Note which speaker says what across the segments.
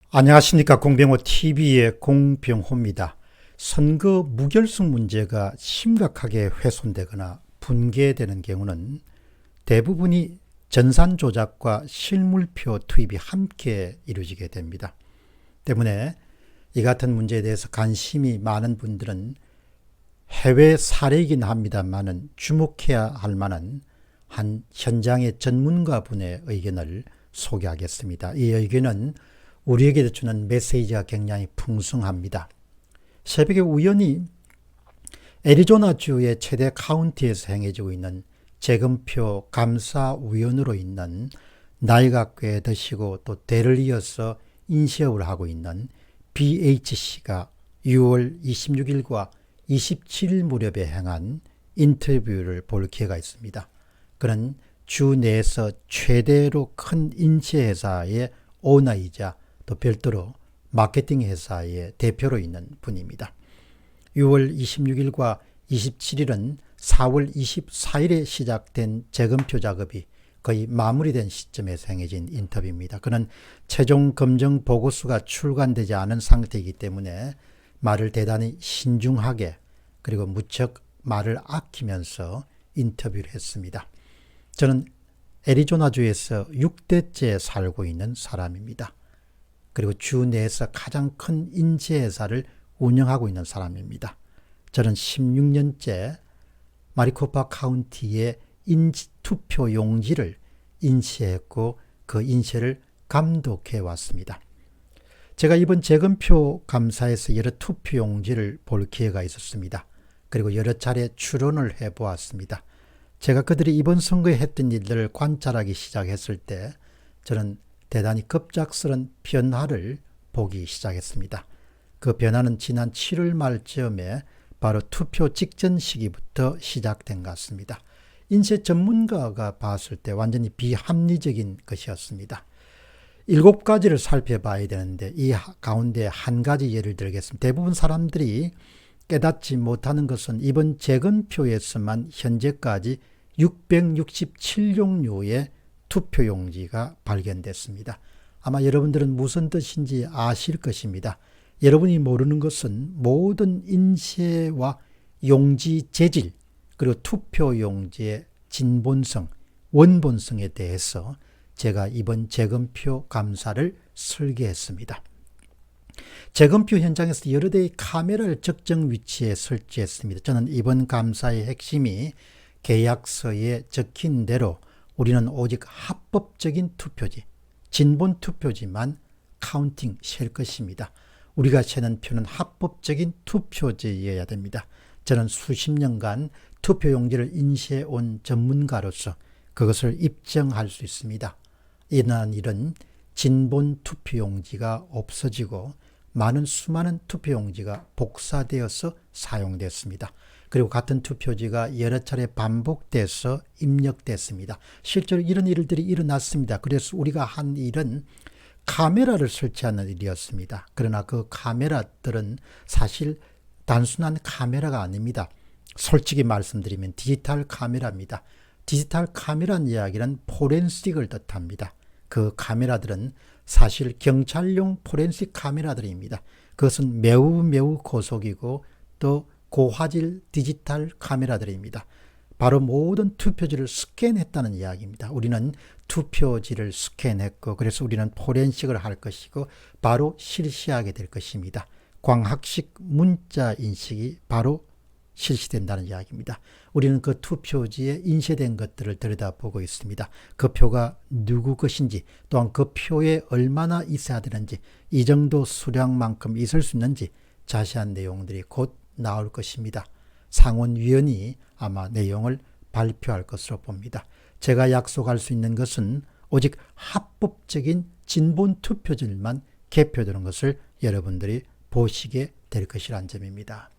Speaker 1: 안녕하십니까. 공병호 TV의 공병호입니다. 선거 무결성 문제가 심각하게 훼손되거나 붕괴되는 경우는 대부분이 전산 조작과 실물표 투입이 함께 이루어지게 됩니다. 때문에 이 같은 문제에 대해서 관심이 많은 분들은 해외 사례이긴 합니다만은 주목해야 할 만한 한 현장의 전문가분의 의견을 소개하겠습니다. 이 의견은 우리에게 주는 메시지가 굉장히 풍성합니다. 새벽에 우연히 애리조나주의 최대 카운티에서 행해지고 있는 재검표 감사위원으로 있는 나이가 꽤 드시고 또 대를 이어서 인쇄업을 하고 있는 BH씨가 6월 26일과 27일 무렵에 행한 인터뷰를 볼 기회가 있습니다. 그는 주 내에서 최대로 큰 인쇄회사의 오너이자 또 별도로 마케팅 회사의 대표로 있는 분입니다. 6월 26일과 27일은 4월 24일에 시작된 재검표 작업이 거의 마무리된 시점에서 행해진 인터뷰입니다. 그는 최종 검정 보고서가 출간되지 않은 상태이기 때문에 말을 대단히 신중하게 그리고 무척 말을 아끼면서 인터뷰를 했습니다. 저는 애리조나주에서 6대째 살고 있는 사람입니다. 그리고 주 내에서 가장 큰 인쇄회사를 운영하고 있는 사람입니다. 저는 16년째 마리코파 카운티의 투표 용지를 인쇄했고 그 인쇄를 감독해 왔습니다. 제가 이번 재검표 감사에서 여러 투표 용지를 볼 기회가 있었습니다. 그리고 여러 차례 출연을 해보았습니다. 제가 그들이 이번 선거에 했던 일들을 관찰하기 시작했을 때 저는 대단히 급작스런 변화를 보기 시작했습니다. 그 변화는 지난 7월 말쯤에 바로 투표 직전 시기부터 시작된 것 같습니다. 인쇄 전문가가 봤을 때 완전히 비합리적인 것이었습니다. 7가지를 살펴봐야 되는데 이 가운데 한 가지 예를 들겠습니다. 대부분 사람들이 깨닫지 못하는 것은 이번 재검표에서만 현재까지 667종류의 투표용지가 발견됐습니다. 아마 여러분들은 무슨 뜻인지 아실 것입니다. 여러분이 모르는 것은 모든 인쇄와 용지 재질 그리고 투표용지의 진본성, 원본성에 대해서 제가 이번 재검표 감사를 설계했습니다. 재검표 현장에서 여러 대의 카메라를 적정 위치에 설치했습니다. 저는 이번 감사의 핵심이 계약서에 적힌 대로 우리는 오직 합법적인 투표지, 진본 투표지만 카운팅 셀 것입니다. 우리가 세는 표는 합법적인 투표지여야 됩니다. 저는 수십 년간 투표용지를 인쇄해 온 전문가로서 그것을 입증할 수 있습니다. 이러한 일은 진본 투표용지가 없어지고 수많은 투표용지가 복사되어서 사용됐습니다. 그리고 같은 투표지가 여러 차례 반복돼서 입력됐습니다. 실제로 이런 일들이 일어났습니다. 그래서 우리가 한 일은 카메라를 설치하는 일이었습니다. 그러나 그 카메라들은 사실 단순한 카메라가 아닙니다. 솔직히 말씀드리면 디지털 카메라입니다. 디지털 카메라는 이야기는 포렌식을 뜻합니다. 그 카메라들은 사실 경찰용 포렌식 카메라들입니다. 그것은 매우 고속이고 또 고화질 디지털 카메라들입니다. 바로 모든 투표지를 스캔했다는 이야기입니다. 우리는 투표지를 스캔했고 그래서 우리는 포렌식을 할 것이고 바로 실시하게 될 것입니다. 광학식 문자 인식이 바로 실시된다는 이야기입니다. 우리는 그 투표지에 인쇄된 것들을 들여다보고 있습니다. 그 표가 누구 것인지 또한 그 표에 얼마나 있어야 되는지 이 정도 수량만큼 있을 수 있는지 자세한 내용들이 곧 나올 것입니다. 상원위원이 아마 내용을 발표할 것으로 봅니다. 제가 약속할 수 있는 것은 오직 합법적인 진본 투표지만 개표되는 것을 여러분들이 보시게 될 것이란 점입니다.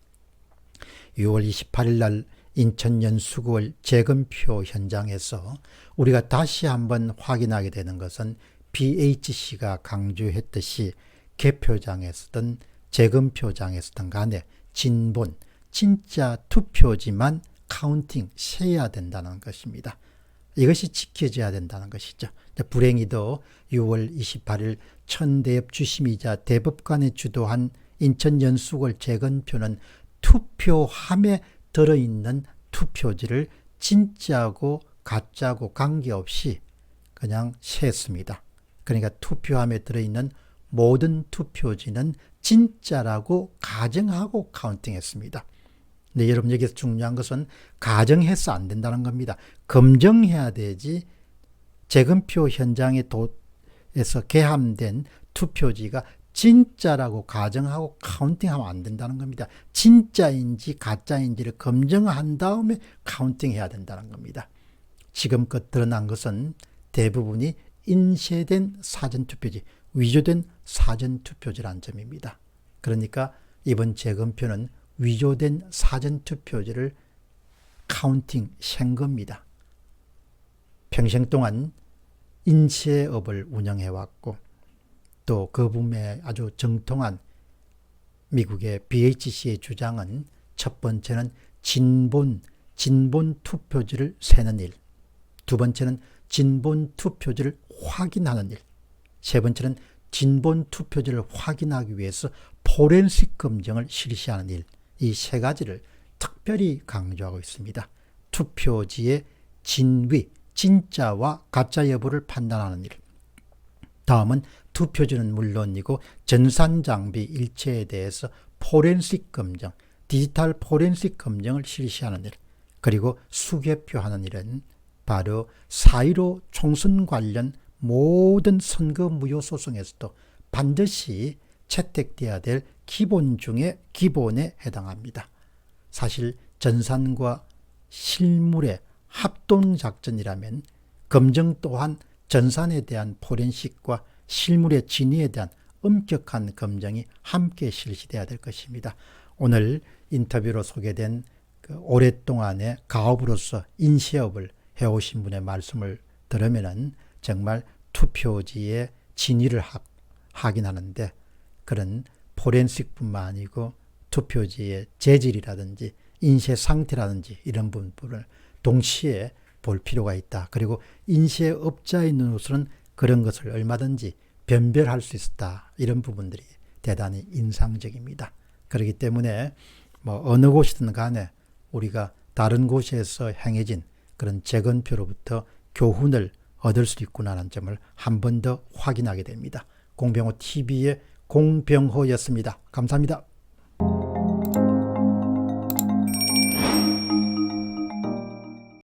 Speaker 1: 6월 28일 날 인천 연수구월 재검표 현장에서 우리가 다시 한번 확인하게 되는 것은 BHC가 강조했듯이 개표장에서든 재검표장에서든 간에 진본, 진짜 투표지만 카운팅 세야 된다는 것입니다. 이것이 지켜져야 된다는 것이죠. 불행히도 6월 28일 천대엽 주심이자 대법관이 주도한 인천연수구 재건표는 투표함에 들어있는 투표지를 진짜고 가짜고 관계없이 그냥 셌습니다. 그러니까 투표함에 들어있는 모든 투표지는 진짜라고 가정하고 카운팅했습니다. 근데 여러분 여기서 중요한 것은 가정해서 안 된다는 겁니다. 검증해야 되지 재검표 현장에서 개함된 투표지가 진짜라고 가정하고 카운팅하면 안 된다는 겁니다. 진짜인지 가짜인지를 검증한 다음에 카운팅해야 된다는 겁니다. 지금껏 드러난 것은 대부분이 인쇄된 사전투표지, 위조된 사전투표지라는 점입니다. 그러니까 이번 재검표는 위조된 사전투표지를 카운팅 센 겁니다. 평생 동안 인쇄업을 운영해왔고 또 그 분야에 아주 정통한 미국의 BHC의 주장은 첫 번째는 진본 투표지를 세는 일, 두 번째는 진본 투표지를 확인하는 일, 세 번째는 진본 투표지를 확인하기 위해서 포렌식 검증을 실시하는 일, 이 세 가지를 특별히 강조하고 있습니다. 투표지의 진위, 진짜와 가짜 여부를 판단하는 일, 다음은 투표지는 물론이고 전산장비 일체에 대해서 포렌식 검증, 디지털 포렌식 검증을 실시하는 일, 그리고 수개표하는 일은 바로 4.15 총선 관련 모든 선거 무효 소송에서도 반드시 채택돼야 될 기본 중에 기본에 해당합니다. 사실 전산과 실물의 합동작전이라면 검증 또한 전산에 대한 포렌식과 실물의 진위에 대한 엄격한 검증이 함께 실시돼야 될 것입니다. 오늘 인터뷰로 소개된 오랫동안의 가업으로서 인쇄업을 해오신 분의 말씀을 들으면 정말 투표지의 진위를 확인하는데 그런 포렌식뿐만 아니고 투표지의 재질이라든지 인쇄 상태라든지 이런 부분을 동시에 볼 필요가 있다. 그리고 인쇄업자의 눈으로서는 그런 것을 얼마든지 변별할 수 있었다. 이런 부분들이 대단히 인상적입니다. 그렇기 때문에 어느 곳이든 간에 우리가 다른 곳에서 행해진 그런 재건표로부터 교훈을 얻을 수 있구나라는 점을 한 번 더 확인하게 됩니다. 공병호 TV의 공병호였습니다. 감사합니다.